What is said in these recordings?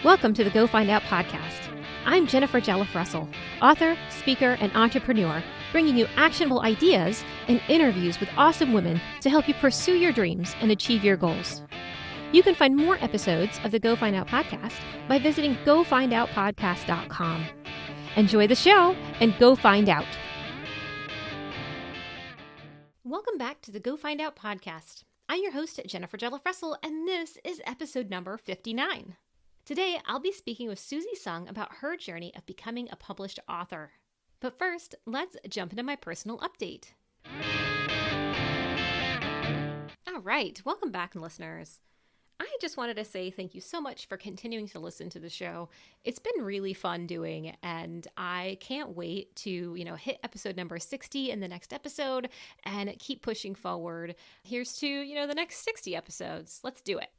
Welcome to the Go Find Out podcast. I'm Jennifer Jelliff Russell, author, speaker, and entrepreneur, bringing you actionable ideas and interviews with awesome women to help you pursue your dreams and achieve your goals. You can find more episodes of the Go Find Out podcast by visiting gofindoutpodcast.com. Enjoy the show and go find out. Welcome back to the Go Find Out podcast. I'm your host, Jennifer Jelliff Russell, and this is episode number 59. Today, I'll be speaking with Suzi Sung about her journey of becoming a published author. But first, let's jump into my personal update. All right, welcome back, listeners. I just wanted to say thank you so much for continuing to listen to the show. It's been really fun doing, and I can't wait to, hit episode number 60 in the next episode and keep pushing forward. Here's to, the next 60 episodes. Let's do it.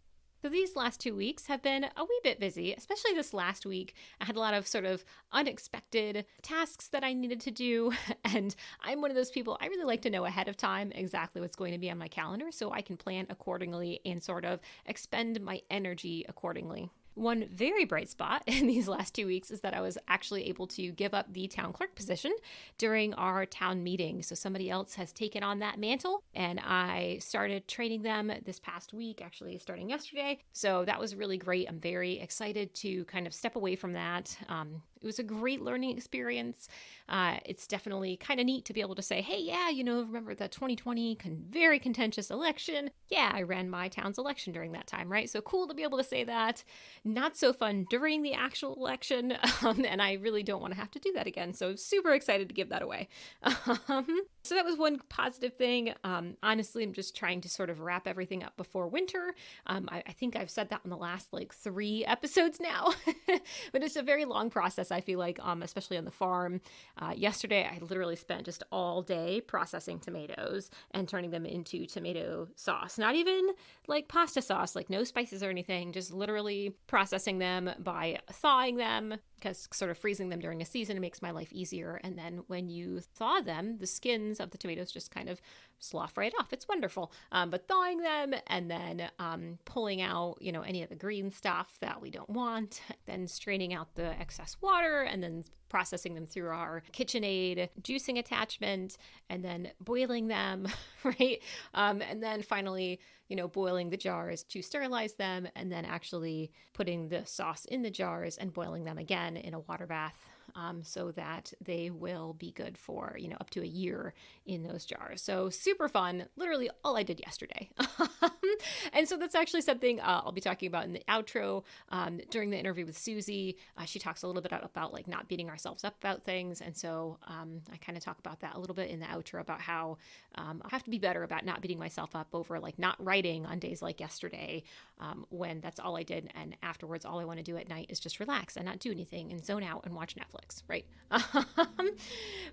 So these last 2 weeks have been a wee bit busy, especially this last week. I had a lot of sort of unexpected tasks that I needed to do. And I'm one of those people, I really like to know ahead of time exactly what's going to be on my calendar so I can plan accordingly and sort of expend my energy accordingly. One very bright spot in these last 2 weeks is that I was actually able to give up the town clerk position during our town meeting. So somebody else has taken on that mantle, and I started training them this past week, actually starting yesterday. So that was really great. I'm very excited to kind of step away from that. It was a great learning experience. It's definitely kind of neat to be able to say, hey, yeah, remember the 2020 very contentious election? Yeah, I ran my town's election during that time, right? So cool to be able to say that. Not so fun during the actual election, and I really don't want to have to do that again. So super excited to give that away. So that was one positive thing. Honestly, I'm just trying to sort of wrap everything up before winter. I think I've said that in the last 3 episodes now, but it's a very long process, I feel like, especially on the farm. Yesterday, I literally spent just all day processing tomatoes and turning them into tomato sauce. Not even like pasta sauce, like no spices or anything, just literally processing them by thawing them, because sort of freezing them during a season makes my life easier. And then when you thaw them, the skins of the tomatoes just kind of slough right off. It's wonderful. But thawing them and then pulling out, any of the green stuff that we don't want, then straining out the excess water and then processing them through our KitchenAid juicing attachment and then boiling them, right? And then finally, boiling the jars to sterilize them and then actually putting the sauce in the jars and boiling them again in a water bath. So that they will be good for, up to a year in those jars. So super fun, literally all I did yesterday. And so that's actually something I'll be talking about in the outro. During the interview with Suzi, she talks a little bit about not beating ourselves up about things. And so I kind of talk about that a little bit in the outro about how I have to be better about not beating myself up over not writing on days like yesterday when that's all I did. And afterwards, all I want to do at night is just relax and not do anything and zone out and watch Netflix. Right.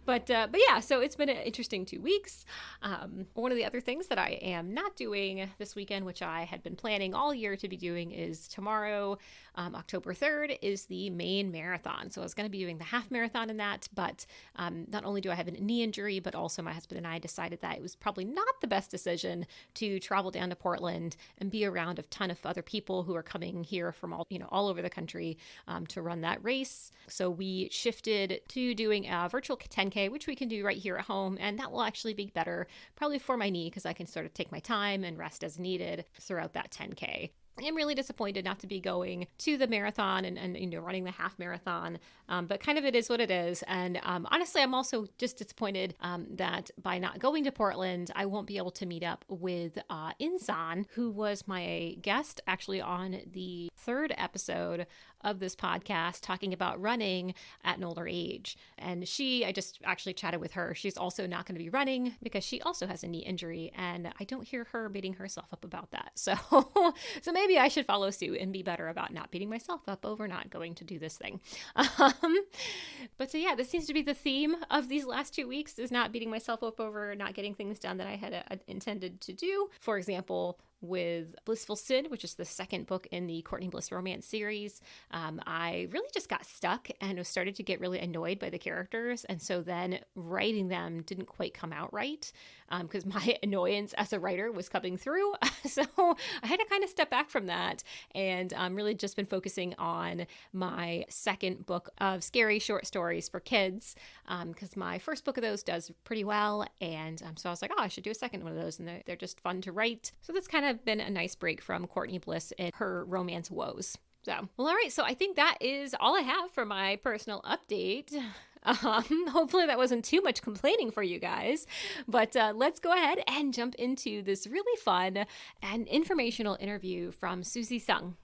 But yeah, so it's been an interesting 2 weeks. One of the other things that I am not doing this weekend, which I had been planning all year to be doing, is tomorrow, October 3rd, is the Maine Marathon. So I was going to be doing the half marathon in that, but not only do I have a knee injury, but also my husband and I decided that it was probably not the best decision to travel down to Portland and be around a ton of other people who are coming here from all over the country to run that race. So we shifted to doing a virtual 10K, which we can do right here at home. And that will actually be better probably for my knee because I can sort of take my time and rest as needed throughout that 10K. I'm really disappointed not to be going to the marathon and running the half marathon, but kind of it is what it is. And honestly, I'm also just disappointed that by not going to Portland, I won't be able to meet up with Insan, who was my guest actually on the 3rd episode of this podcast talking about running at an older age. And I just actually chatted with her. She's also not going to be running because she also has a knee injury, and I don't hear her beating herself up about that. So maybe I should follow suit and be better about not beating myself up over not going to do this thing. But so yeah, this seems to be the theme of these last 2 weeks, is not beating myself up over not getting things done that I had intended to do. For example, with Blissful Sin, which is the second book in the Courtney Bliss romance series, I really just got stuck and started to get really annoyed by the characters. And so then writing them didn't quite come out right. because my annoyance as a writer was coming through. So I had to kind of step back from that and really just been focusing on my second book of scary short stories for kids because my first book of those does pretty well. And so I was like, oh, I should do a second one of those. And they're just fun to write. So that's kind of been a nice break from Courtney Bliss and her romance woes. So, well, all right. So I think that is all I have for my personal update. Hopefully that wasn't too much complaining for you guys, but let's go ahead and jump into this really fun and informational interview from Suzi Sung.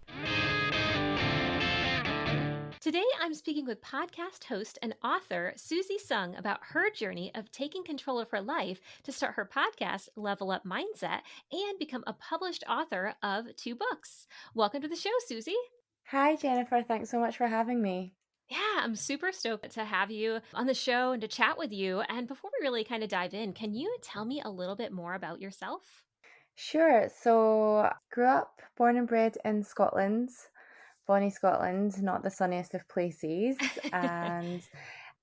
Today, I'm speaking with podcast host and author Suzi Sung about her journey of taking control of her life to start her podcast, Level Up Mindset, and become a published author of 2 books. Welcome to the show, Suzi. Hi, Jennifer. Thanks so much for having me. Yeah, I'm super stoked to have you on the show and to chat with you. And before we really kind of dive in, can you tell me a little bit more about yourself? Sure. So, grew up, born and bred in Scotland, Bonnie, Scotland, not the sunniest of places. And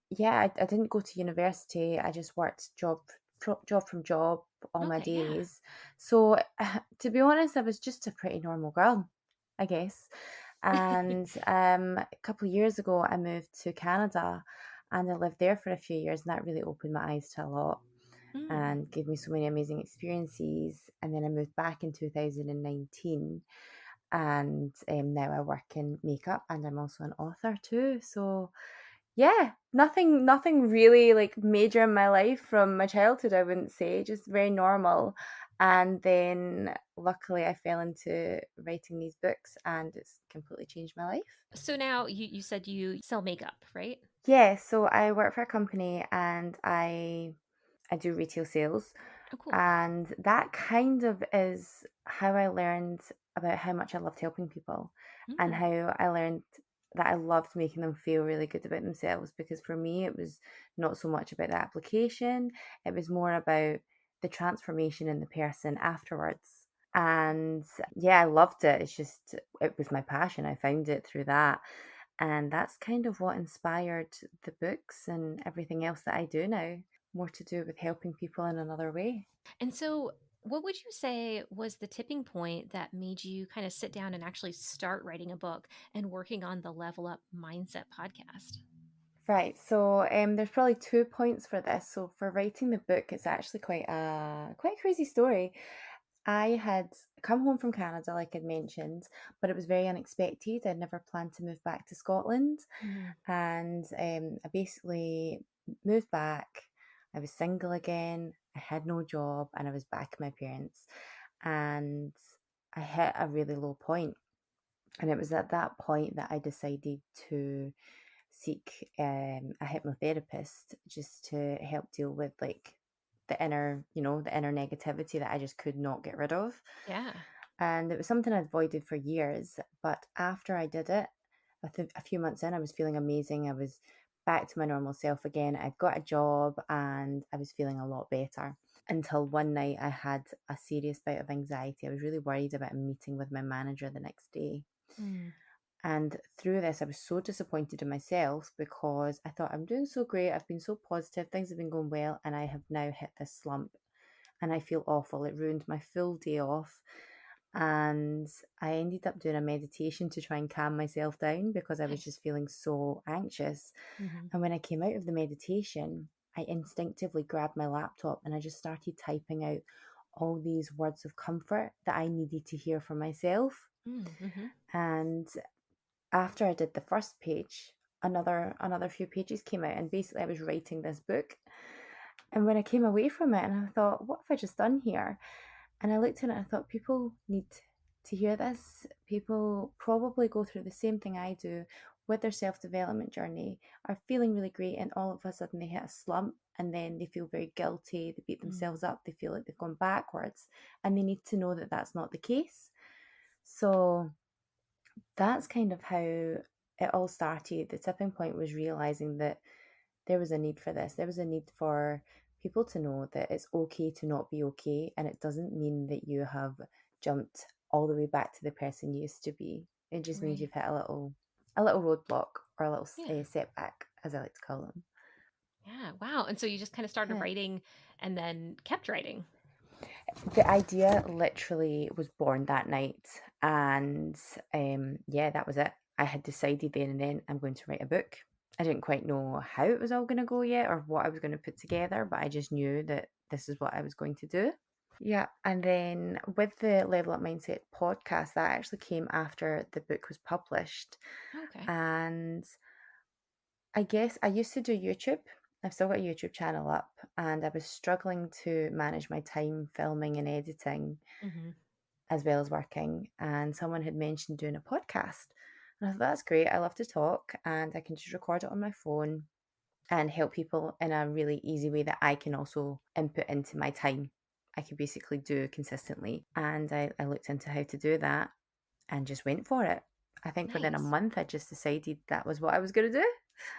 yeah, I didn't go to university. I just worked job from job all my Okay, yeah. days. So, to be honest, I was just a pretty normal girl, I guess. And a couple of years ago, I moved to Canada and I lived there for a few years, and that really opened my eyes to a lot Mm, and gave me so many amazing experiences. And then I moved back in 2019, and now I work in makeup, and I'm also an author too. So yeah, nothing really like major in my life from my childhood, I wouldn't say, just very normal. And then luckily I fell into writing these books and it's completely changed my life. so now you said you sell makeup, right? Yeah, so I work for a company and I do retail sales. Oh, cool. And that kind of is how I learned about how much I loved helping people and Mm, how I learned that I loved making them feel really good about themselves. Because for me, it was not so much about the application, it was more about the transformation in the person afterwards. And yeah, I loved it. It's just, it was my passion. I found it through that. And that's kind of what inspired the books and everything else that I do now, more to do with helping people in another way. and so, what would you say was the tipping point that made you kind of sit down and actually start writing a book and working on the Level Up Mindset podcast? Right, so there's probably 2 points for this. So for writing the book, it's actually quite a crazy story. I had come home from Canada, like I'd mentioned, but it was very unexpected. I'd never planned to move back to Scotland, Mm, and I basically moved back. I was single again. I had no job, and I was back with my parents, and I hit a really low point. And it was at that point that I decided to seek a hypnotherapist just to help deal with like the inner negativity that I just could not get rid of. yeah. And it was something I'd avoided for years. But after I did it, a few months in, I was feeling amazing. I was back to my normal self again. I'd got a job and I was feeling a lot better. Until one night, I had a serious bout of anxiety. I was really worried about a meeting with my manager the next day. Mm, And through this, I was so disappointed in myself because I thought I'm doing so great. I've been so positive. Things have been going well. And I have now hit this slump and I feel awful. It ruined my full day off. And I ended up doing a meditation to try and calm myself down because I was nice. just feeling so anxious. Hmm. And when I came out of the meditation, I instinctively grabbed my laptop and I just started typing out all these words of comfort that I needed to hear for myself. Mm-hmm. And after I did the first page, another few pages came out, and basically I was writing this book. And when I came away from it, and I thought, what have I just done here? And I looked at it and I thought, people need to hear this. People probably go through the same thing I do with their self development journey, are feeling really great, and all of a sudden they hit a slump, and then they feel very guilty, they beat Mm, themselves up, they feel like they've gone backwards, and they need to know that that's not the case. So that's kind of how it all started. The tipping point was realizing that there was a need for this. There was a need for people to know that it's okay to not be okay, and it doesn't mean that you have jumped all the way back to the person you used to be. It just means right. you've hit a little roadblock or a little Yeah. setback, as I like to call them. Yeah. Wow. And so you just kind of started Yeah. writing and then kept writing. The idea literally was born that night, and yeah, that was it. I had decided then and then I'm going to write a book. I didn't quite know how it was all going to go yet or what I was going to put together, but I just knew that this is what I was going to do. Yeah, and then with the Level Up Mindset podcast, that actually came after the book was published. Okay. And I guess I used to do YouTube. I've still got a YouTube channel up, and I was struggling to manage my time filming and editing Mm-hmm. as well as working. And someone had mentioned doing a podcast. And I thought, that's great. I love to talk, and I can just record it on my phone and help people in a really easy way that I can also input into my time. I could basically do consistently. And I looked into how to do that and just went for it. I think within a Nice. month, I just decided that was what I was going to do.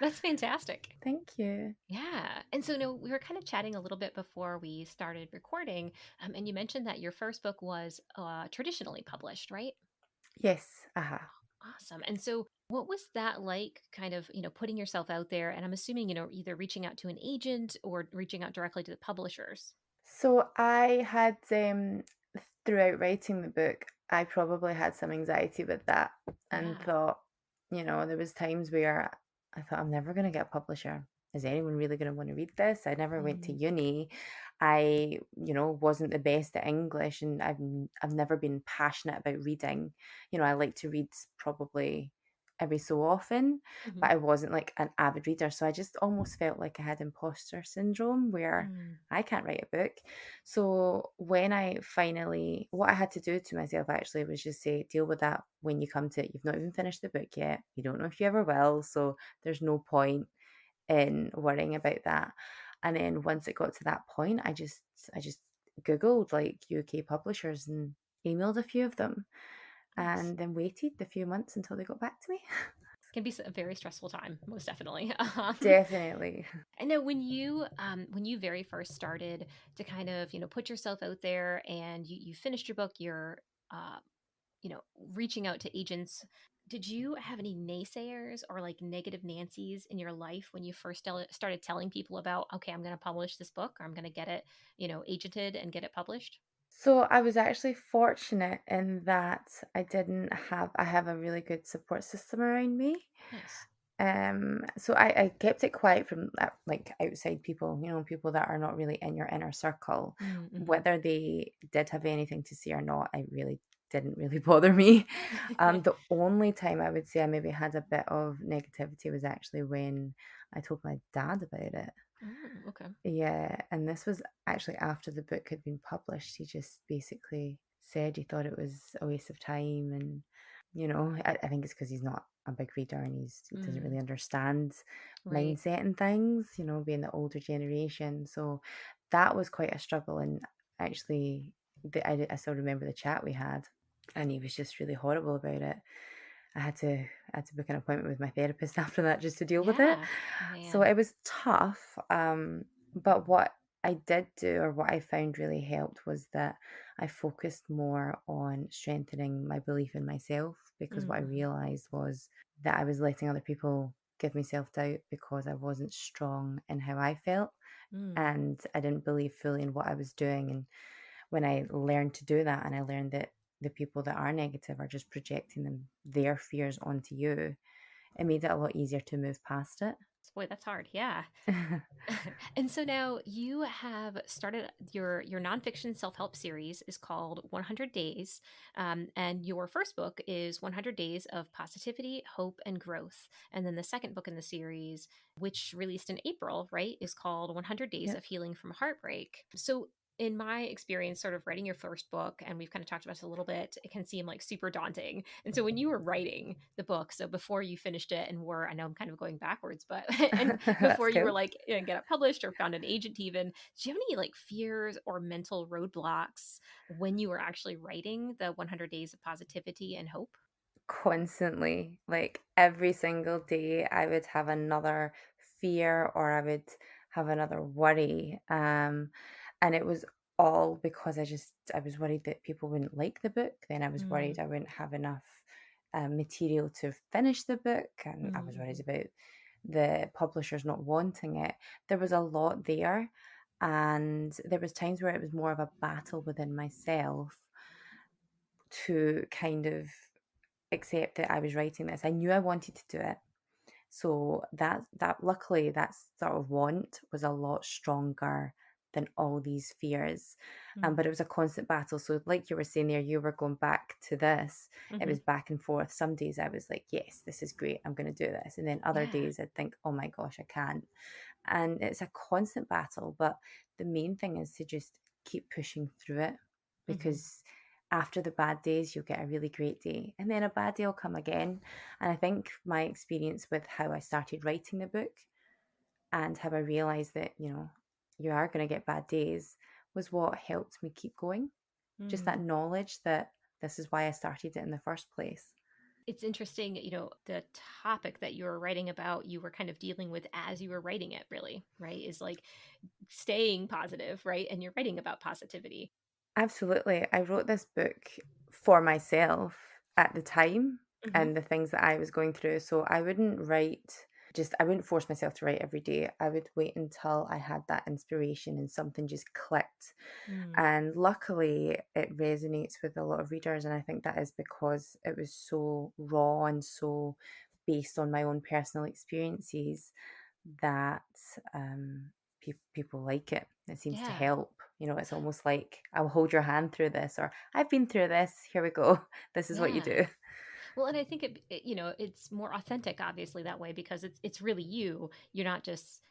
That's fantastic. Thank you. Yeah. And so, no, we were kind of chatting a little bit before we started recording. And you mentioned that your first book was traditionally published, right? Yes. Aha. Awesome. And so, what was that like, kind of, putting yourself out there? And I'm assuming, either reaching out to an agent or reaching out directly to the publishers. So I had, throughout writing the book, I probably had some anxiety with that and Yeah. thought, there was times where I thought, I'm never going to get a publisher. Is anyone really going to want to read this? I never went to Mm, uni. I, wasn't the best at English, and I've never been passionate about reading. I like to read probably every so often, hmm but I wasn't like an avid reader. So I just almost felt like I had imposter syndrome where mm, I can't write a book. So when I finally, what I had to do to myself actually was just say, deal with that when you come to it. You've not even finished the book yet. You don't know if you ever will. So there's no point in worrying about that. And then once it got to that point, I just Googled like UK publishers and emailed a few of them nice. and then waited the few months until they got back to me. Can be a very stressful time, most definitely. Definitely. I know when you very first started to kind of put yourself out there and you finished your book, you're uh, reaching out to agents. Did you have any naysayers or like negative Nancy's in your life when you first started telling people about, okay, I'm going to publish this book or I'm going to get it, agented and get it published? So I was actually fortunate in that I have a really good support system around me. Nice. So I kept it quiet from like outside people, people that are not really in your inner circle. Mm-hmm. Whether they did have anything to say or not, I really didn't really bother me. The only time I would say I maybe had a bit of negativity was actually when I told my dad about it. Mm, okay. Yeah, and this was actually after the book had been published. He just basically said he thought it was a waste of time, and I think it's because he's not a big reader and he doesn't Mm, really understand right. mindset and things. Being the older generation, so that was quite a struggle. And actually, I still remember the chat we had, and he was just really horrible about it. I had to book an appointment with my therapist after that just to deal with it. Yeah. Oh So man. it was tough. But what I did do, or what I found really helped, was that I focused more on strengthening my belief in myself, because what I Mm-hmm. realized was that I was letting other people give me self doubt because I wasn't strong in how I felt, Mm, and I didn't believe fully in what I was doing. And when I learned to do that, and I learned that the people that are negative are just projecting their fears onto you, it made it a lot easier to move past it. boy, that's hard. Yeah. And so now you have started your nonfiction self help series is called 100 Days, and your first book is 100 Days of Positivity, Hope, and Growth, and then the second book in the series, which released in April, right, is called 100 Days Yep. of Healing from Heartbreak. So in my experience, sort of writing your first book, and we've kind of talked about this a little bit, it can seem like super daunting. And so when you were writing the book, so before you finished it and were, I know I'm kind of going backwards, but and before That's you were cool. like get it published or found an agent even, do you have any like fears or mental roadblocks when you were actually writing the 100 Days of Positivity and Hope? Constantly, like every single day, I would have another fear or I would have another worry. And it was all because I was worried that people wouldn't like the book. Then I was Mm, worried I wouldn't have enough material to finish the book, and I was worried mm-hmm. about the publishers not wanting it, there was a lot there. And there was times where it was more of a battle within myself to kind of accept that I was writing this. I knew I wanted to do it. So that luckily that sort of want was a lot stronger than all these fears. But it was a constant battle. So like you were saying there, you were going back to this. It Mm-hmm. was back and forth. Some days I was like, yes, this is great. I'm going to do this. And then other Yeah. days I'd think, oh my gosh, I can't. And it's a constant battle. But the main thing is to just keep pushing through it, Mm-hmm. because after the bad days, you'll get a really great day. And then a bad day will come again. And I think my experience with how I started writing the book and how I realized that, you are going to get bad days was what helped me keep going. Just that Mm. knowledge that this is why I started it in the first place. It's interesting, the topic that you were writing about, you were kind of dealing with as you were writing it, really, right? Is like staying positive, right? And you're writing about positivity. Absolutely. I wrote this book for myself at the time Mm-hmm. and the things that I was going through. So I wouldn't force myself to write every day. I would wait until I had that inspiration and something just clicked. Mm. And luckily, it resonates with a lot of readers. And I think that is because it was so raw and so based on my own personal experiences that people like it. It seems to Yeah. help. It's almost like I'll hold your hand through this, or I've been through this. Here we go. This is what you Yeah. do. Well, and I think it's more authentic, obviously, that way because it's really you. You're not just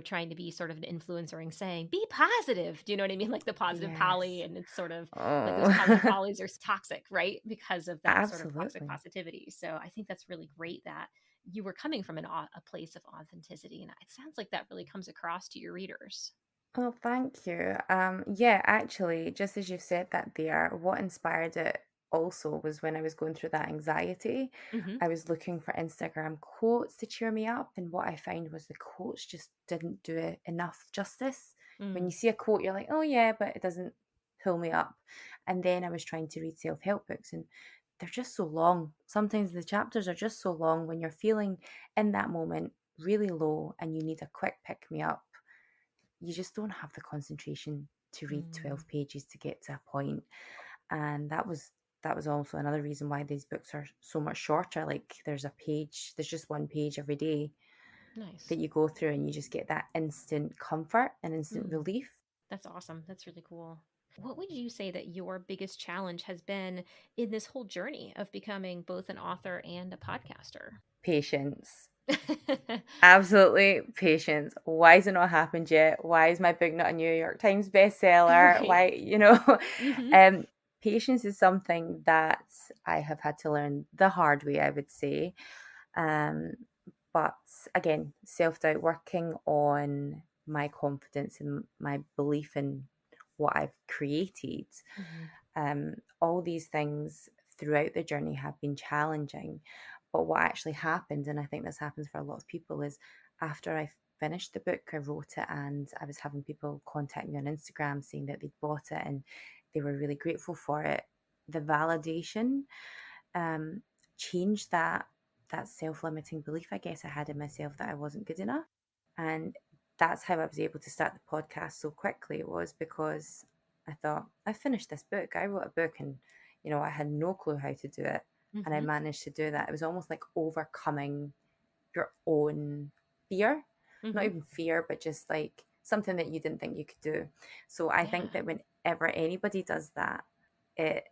trying to be sort of an influencer and saying be positive. Do you know what I mean? Like the positive Polly, Yes. and it's sort of like those positive Oh, Pollys are toxic, right? Because of that sort of toxic absolutely. positivity. So I think that's really great that you were coming from a place of authenticity, and it sounds like that really comes across to your readers. Oh, thank you. Yeah, actually, just as you've said that there, what inspired it also was when I was going through that anxiety. Mm-hmm. I was looking for Instagram quotes to cheer me up, and what I found was the quotes just didn't do it enough justice. When you Mm. see a quote, you're like, oh yeah, but it doesn't pull me up. And then I was trying to read self-help books, and they're just so long. Sometimes the chapters are just so long when you're feeling in that moment really low and you need a quick pick me up. You just don't have the concentration to read Mm. 12 pages to get to a point. And that was also another reason why these books are so much shorter. Like there's just one page every day Nice. that you go through and you just get that instant comfort and instant Mm. relief. That's awesome. That's really cool. What would you say that your biggest challenge has been in this whole journey of becoming both an author and a podcaster? Patience. Absolutely patience. Why has it not happened yet? Why is my book not a New York Times bestseller? Right. Why? Mm-hmm. um, patience is something that I have had to learn the hard way, I would say. Um, but again, self doubt, working on my confidence and my belief in what I've created. Mm-hmm. All these things throughout the journey have been challenging. But what actually happened, and I think this happens for a lot of people, is after I finished the book, I wrote it and I was having people contact me on Instagram saying that they'd bought it and they were really grateful for it. The validation um, changed that self-limiting belief I guess I had in myself that I wasn't good enough. And that's how I was able to start the podcast so quickly. It was because I thought, I finished this book. I wrote a book and, I had no clue how to do it. And I Mm-hmm. managed to do that. It was almost like overcoming your own fear. Not Mm-hmm. even fear, but just like something that you didn't think you could do. So I think Yeah. that whenever anybody does that, it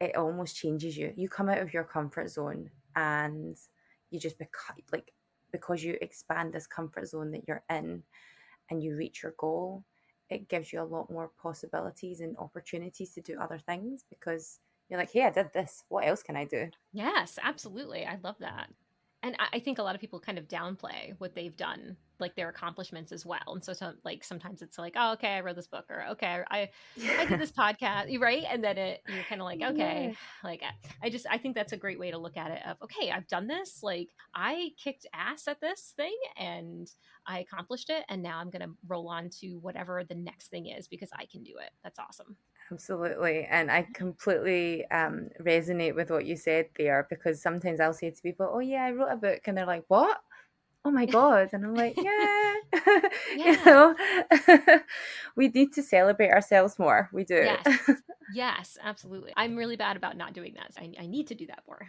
it almost changes you. You come out of your comfort zone and you just become like, because you expand this comfort zone that you're in and you reach your goal, it gives you a lot more possibilities and opportunities to do other things because you're like, hey, I did this. What else can I do? Yes, absolutely. I love that. And I think a lot of people kind of downplay what they've done, like their accomplishments as well. And so like sometimes it's like, oh, okay, I wrote this book, or okay, I did Yeah. this podcast, right? And then you're kind of like, okay, Yes. like I think that's a great way to look at it. Of okay, I've done this, like I kicked ass at this thing, and I accomplished it, and now I'm gonna roll on to whatever the next thing is because I can do it. That's awesome. Absolutely. And I completely resonate with what you said there because sometimes I'll say to people, oh, yeah, I wrote a book. And they're like, what? oh my God. And I'm like, yeah, Yeah. we need to celebrate ourselves more. We do. Yes. Yes, absolutely. I'm really bad about not doing that. I need to do that more.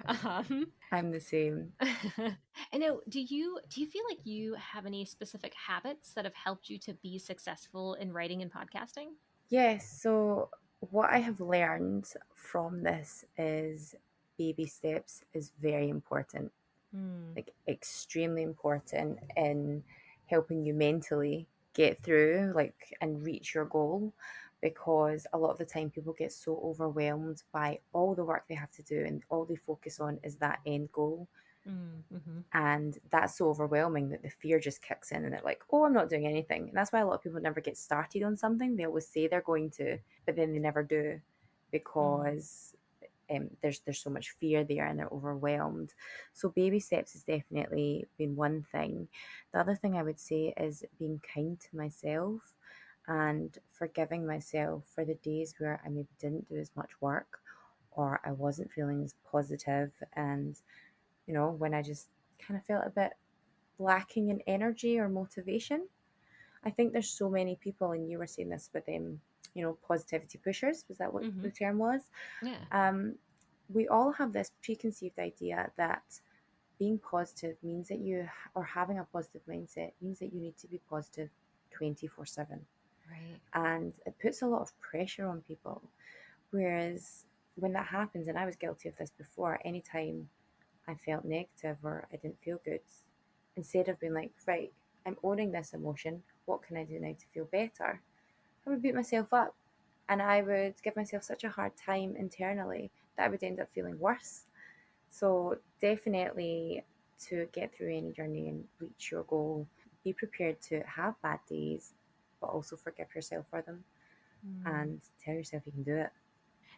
I'm the same. I know. Do you feel like you have any specific habits that have helped you to be successful in writing and podcasting? Yes. So, what I have learned from this is baby steps is very important, Mm, like extremely important in helping you mentally get through like and reach your goal, because a lot of the time people get so overwhelmed by all the work they have to do and all they focus on is that end goal, mm-hmm. and that's so overwhelming that the fear just kicks in and they're like, oh, I'm not doing anything. And that's why a lot of people never get started on something. They always say they're going to, but then they never do, Mm, because there's so much fear there and they're overwhelmed. So baby steps has definitely been one thing. The other thing I would say is being kind to myself and forgiving myself for the days where I maybe didn't do as much work or I wasn't feeling as positive, and when I just kind of felt a bit lacking in energy or motivation. I think there's so many people, and you were saying this with them, positivity pushers. Was that what mm-hmm. the term was? Yeah. Um, we all have this preconceived idea that being positive means that or having a positive mindset means that you need to be positive 24/7. Right. And it puts a lot of pressure on people. Whereas when that happens, and I was guilty of this before, anytime I felt negative or I didn't feel good, instead of being like, right, I'm owning this emotion, what can I do now to feel better? I would beat myself up and I would give myself such a hard time internally that I would end up feeling worse. So, definitely to get through any journey and reach your goal, be prepared to have bad days, but also forgive yourself for them Mm. and tell yourself you can do it.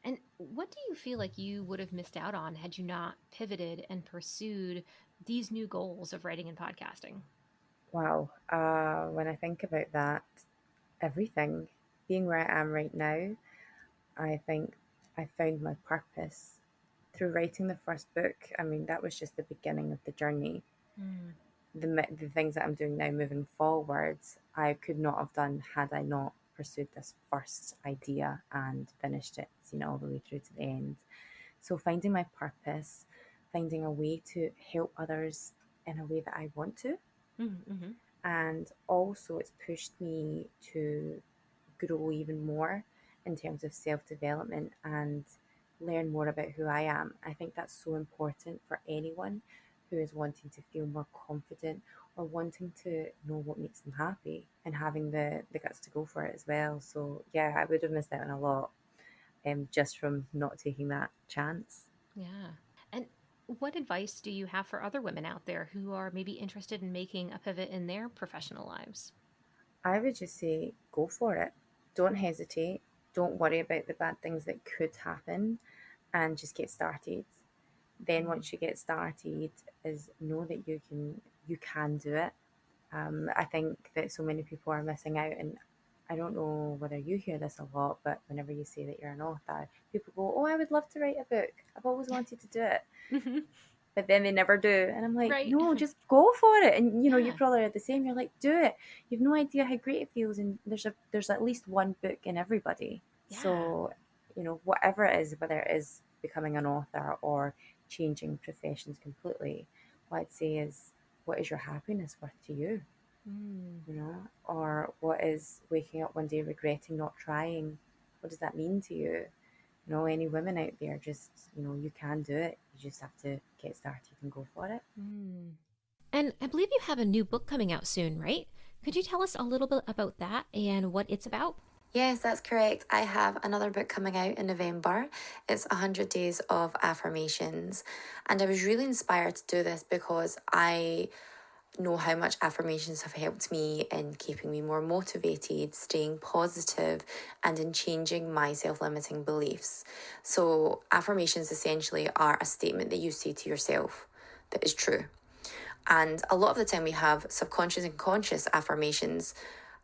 And what do you feel like you would have missed out on had you not pivoted and pursued these new goals of writing and podcasting? Wow. When I think about that, everything, being where I am right now, I think I found my purpose through writing the first book. I mean, that was just the beginning of the journey. Mm, The things that I'm doing now moving forwards, I could not have done had I not pursued this first idea and finished it, all the way through to the end. So finding my purpose, finding a way to help others in a way that I want to, mm-hmm. and also it's pushed me to grow even more in terms of self development and learn more about who I am. I think that's so important for anyone who is wanting to feel more confident or wanting to know what makes them happy and having the guts to go for it as well. So, yeah, I would have missed out on a lot, just from not taking that chance. Yeah. And what advice do you have for other women out there who are maybe interested in making a pivot in their professional lives? I would just say go for it. Don't hesitate. Don't worry about the bad things that could happen and just get started. Then Mm, once you get started, is know that you can do it. I think that so many people are missing out, and I don't know whether you hear this a lot, but whenever you say that you're an author, people go, "Oh, I would love to write a book. I've always wanted to do it," mm-hmm. but then they never do. And I'm like, Right. no, just go for it. And you Yeah. probably are the same. You're like, do it. You've no idea how great it feels. And there's at least one book in everybody. Yeah. So, whatever it is, whether it is becoming an author or changing professions completely, what I'd say is, what is your happiness worth to you? Mm, Or what is waking up one day regretting not trying? What does that mean to you? Any women out there, just, you can do it. You just have to get started and go for it. mm. And I believe you have a new book coming out soon, right? Could you tell us a little bit about that and what it's about? Yes, that's correct. I have another book coming out in November. It's 100 Days of Affirmations. And I was really inspired to do this because I know how much affirmations have helped me in keeping me more motivated, staying positive, and in changing my self limiting beliefs. So, affirmations essentially are a statement that you say to yourself that is true. And a lot of the time, we have subconscious and conscious affirmations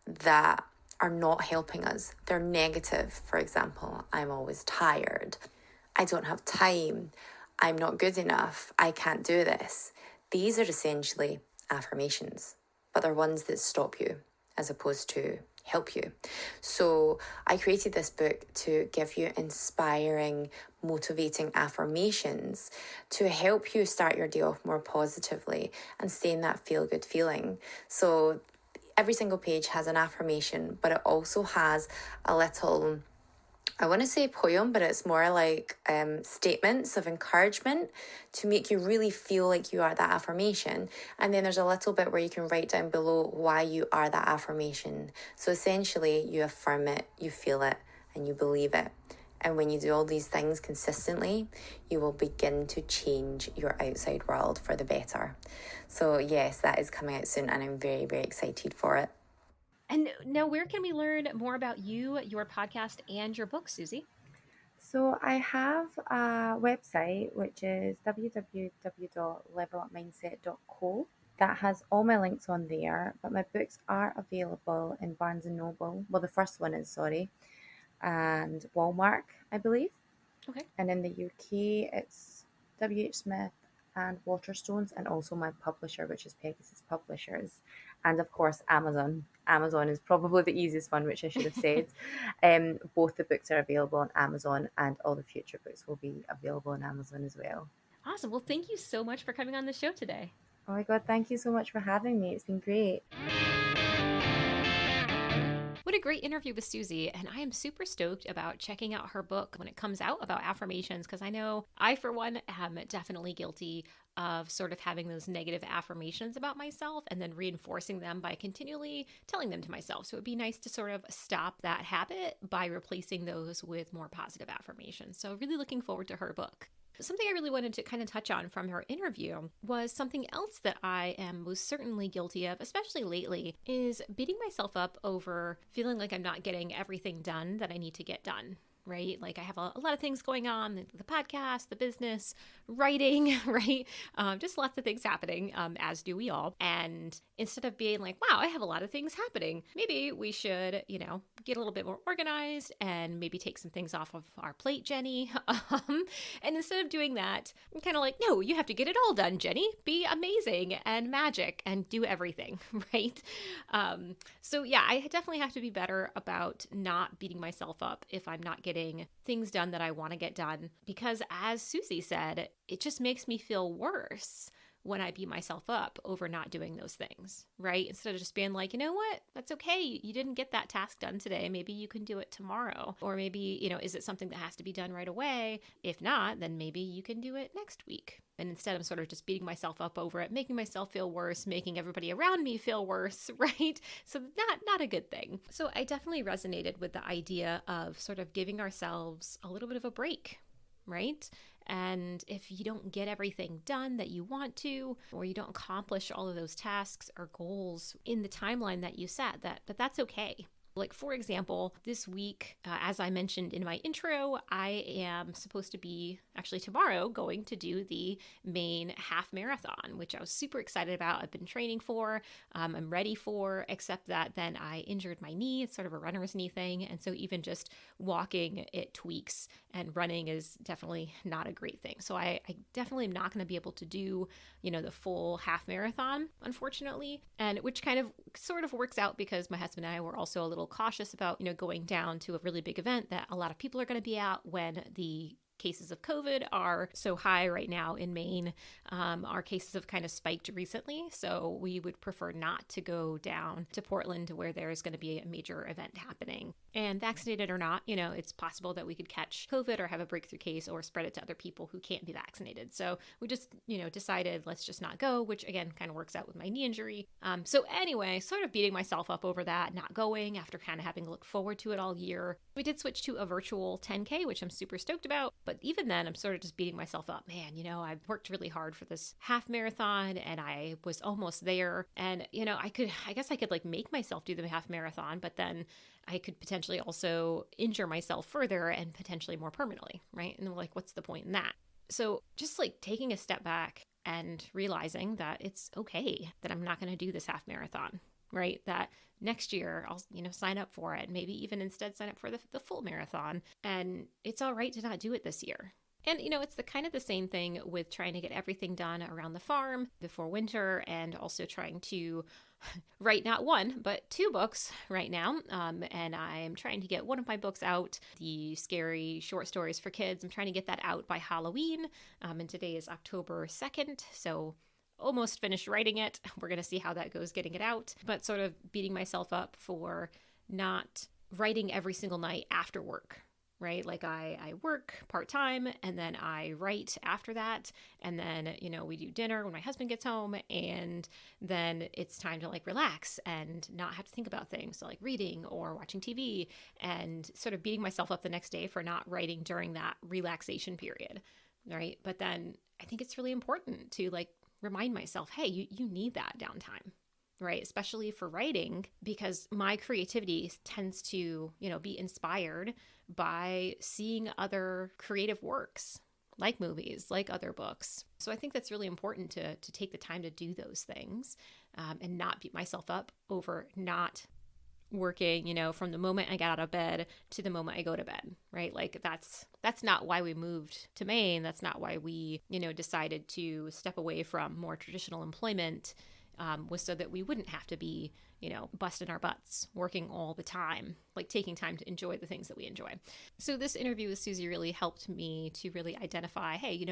that are not helping us. They're negative. For example, I'm always tired. I don't have time. I'm not good enough. I can't do this. These are essentially affirmations, but they're ones that stop you as opposed to help you. So I created this book to give you inspiring, motivating affirmations to help you start your day off more positively and stay in that feel-good feeling. So every single page has an affirmation, but it also has a little, I want to say poem, but it's more like statements of encouragement to make you really feel like you are that affirmation. And then there's a little bit where you can write down below why you are that affirmation. So essentially, you affirm it, you feel it, and you believe it. And when you do all these things consistently, you will begin to change your outside world for the better. So yes, that is coming out soon, and I'm very, very excited for it. And now, where can we learn more about you, your podcast, and your book, Suzi? So I have a website which is www.levelupmindset.co. That has all my links on there, but my books are available in Barnes and Noble. Well, the first one is, sorry, and Walmart, I believe. Okay. And in the UK, it's WH Smith and Waterstones, and also my publisher, which is Pegasus Publishers, and of course Amazon. Amazon is probably the easiest one, which I should have said. Both the books are available on Amazon, and all the future books will be available on Amazon as well. Awesome. Well, thank you so much for coming on the show today. Oh my God, thank you so much for having me. It's been great. What a great interview with Suzi, and I am super stoked about checking out her book when it comes out about affirmations, because I know I, for one, am definitely guilty of sort of having those negative affirmations about myself and then reinforcing them by continually telling them to myself. So it would be nice to sort of stop that habit by replacing those with more positive affirmations. So really looking forward to her book. Something I really wanted to kind of touch on from her interview was something else that I am most certainly guilty of, especially lately, is beating myself up over feeling like I'm not getting everything done that I need to get done. Right? Like I have a lot of things going on, the podcast, the business, writing, right? Just lots of things happening, as do we all. And instead of being like, wow, I have a lot of things happening, maybe we should, get a little bit more organized and maybe take some things off of our plate, Jenny. And instead of doing that, I'm kind of like, no, you have to get it all done, Jenny. Be amazing and magic and do everything, right? So yeah, I definitely have to be better about not beating myself up if I'm not getting things done that I want to get done. Because as Suzi said, it just makes me feel worse when I beat myself up over not doing those things, right? Instead of just being like, you know what, that's okay. You didn't get that task done today. Maybe you can do it tomorrow. Or maybe, is it something that has to be done right away? If not, then maybe you can do it next week. And instead, I'm sort of just beating myself up over it, making myself feel worse, making everybody around me feel worse, right? So not a good thing. So I definitely resonated with the idea of sort of giving ourselves a little bit of a break, right? And if you don't get everything done that you want to, or you don't accomplish all of those tasks or goals in the timeline that you set, that's okay. Like, for example, this week, as I mentioned in my intro, I am supposed to be actually tomorrow going to do the Maine half marathon, which I was super excited about. I've been training for, I'm ready for, except that then I injured my knee. It's sort of a runner's knee thing. And so even just walking, it tweaks, and running is definitely not a great thing. So I definitely am not going to be able to do, the full half marathon, unfortunately, and which kind of sort of works out because my husband and I were also a little cautious about, going down to a really big event that a lot of people are going to be at when the cases of COVID are so high right now in Maine. Our cases have kind of spiked recently, so we would prefer not to go down to Portland where there's going to be a major event happening. And vaccinated or not, it's possible that we could catch COVID or have a breakthrough case or spread it to other people who can't be vaccinated. So we just, decided let's just not go, which again kind of works out with my knee injury. So anyway, sort of beating myself up over that, not going after kind of having looked forward to it all year. We did switch to a virtual 10K, which I'm super stoked about. But even then, I'm sort of just beating myself up. Man, I've worked really hard for this half marathon and I was almost there. And, I guess I could like make myself do the half marathon, but then I could potentially also injure myself further and potentially more permanently, right? And like, what's the point in that? So just like taking a step back and realizing that it's okay that I'm not going to do this half marathon, right? That next year I'll, sign up for it. Maybe even instead sign up for the full marathon. And it's all right to not do it this year. And, it's the kind of the same thing with trying to get everything done around the farm before winter, and also trying to write not one, but 2 books right now. And I'm trying to get one of my books out, the scary short stories for kids. I'm trying to get that out by Halloween. And today is October 2nd. So almost finished writing it. We're going to see how that goes getting it out, but sort of beating myself up for not writing every single night after work. Right? Like I work part-time and then I write after that. And then, we do dinner when my husband gets home, and then it's time to like relax and not have to think about things. So like reading or watching TV, and sort of beating myself up the next day for not writing during that relaxation period. Right? But then I think it's really important to like remind myself, hey, you need that downtime. Right? Especially for writing, because my creativity tends to, be inspired by seeing other creative works, like movies, like other books. So I think that's really important to take the time to do those things, and not beat myself up over not working, from the moment I get out of bed to the moment I go to bed, right? Like that's not why we moved to Maine. That's not why we, decided to step away from more traditional employment. Was so that we wouldn't have to be, busting our butts, working all the time, like taking time to enjoy the things that we enjoy. So this interview with Suzi really helped me to really identify, hey,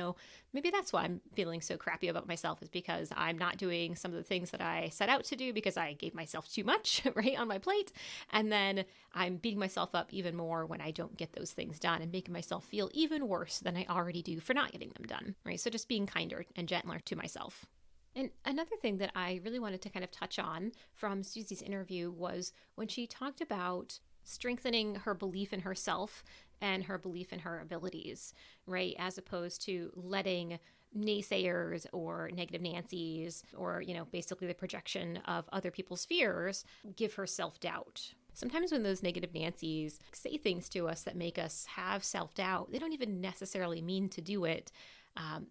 maybe that's why I'm feeling so crappy about myself, is because I'm not doing some of the things that I set out to do because I gave myself too much, right, on my plate. And then I'm beating myself up even more when I don't get those things done, and making myself feel even worse than I already do for not getting them done, right? So just being kinder and gentler to myself. And another thing that I really wanted to kind of touch on from Suzi's interview was when she talked about strengthening her belief in herself and her belief in her abilities, right? As opposed to letting naysayers or negative Nancy's, or, basically the projection of other people's fears, give her self-doubt. Sometimes when those negative Nancy's say things to us that make us have self-doubt, they don't even necessarily mean to do it.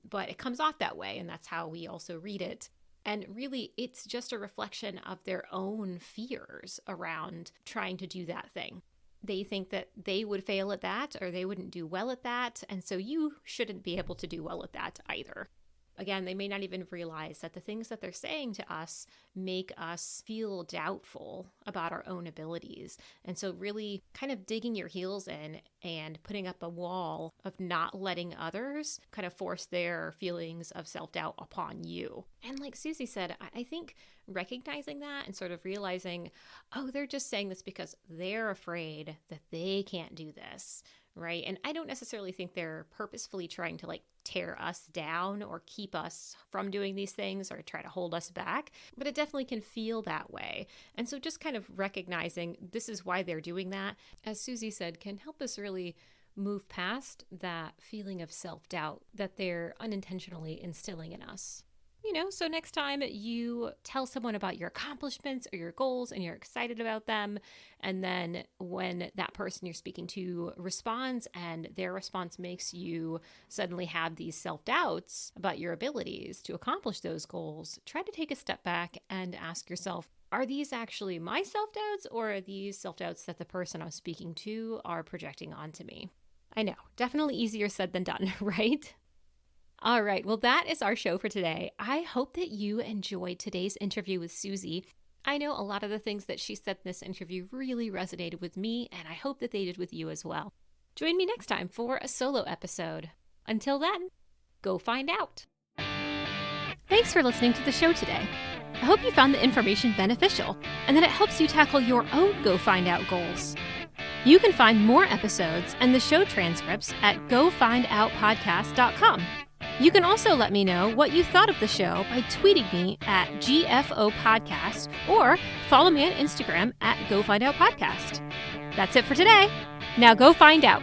But it comes off that way, and that's how we also read it. And really, it's just a reflection of their own fears around trying to do that thing. They think that they would fail at that, or they wouldn't do well at that, and so you shouldn't be able to do well at that either. Again, they may not even realize that the things that they're saying to us make us feel doubtful about our own abilities. And so really kind of digging your heels in and putting up a wall of not letting others kind of force their feelings of self-doubt upon you. And like Suzi said, I think recognizing that and sort of realizing, oh, they're just saying this because they're afraid that they can't do this, right? And I don't necessarily think they're purposefully trying to like tear us down or keep us from doing these things or try to hold us back, but it definitely can feel that way. And so just kind of recognizing this is why they're doing that, as Suzi said, can help us really move past that feeling of self-doubt that they're unintentionally instilling in us. So next time you tell someone about your accomplishments or your goals and you're excited about them, and then when that person you're speaking to responds and their response makes you suddenly have these self-doubts about your abilities to accomplish those goals, try to take a step back and ask yourself, are these actually my self-doubts, or are these self-doubts that the person I'm speaking to are projecting onto me? I know, definitely easier said than done, right? All right, well, that is our show for today. I hope that you enjoyed today's interview with Suzi. I know a lot of the things that she said in this interview really resonated with me, and I hope that they did with you as well. Join me next time for a solo episode. Until then, go find out. Thanks for listening to the show today. I hope you found the information beneficial and that it helps you tackle your own Go Find Out goals. You can find more episodes and the show transcripts at gofindoutpodcast.com. You can also let me know what you thought of the show by tweeting me at GFOpodcast or follow me on Instagram at GoFindOutPodcast. That's it for today. Now go find out.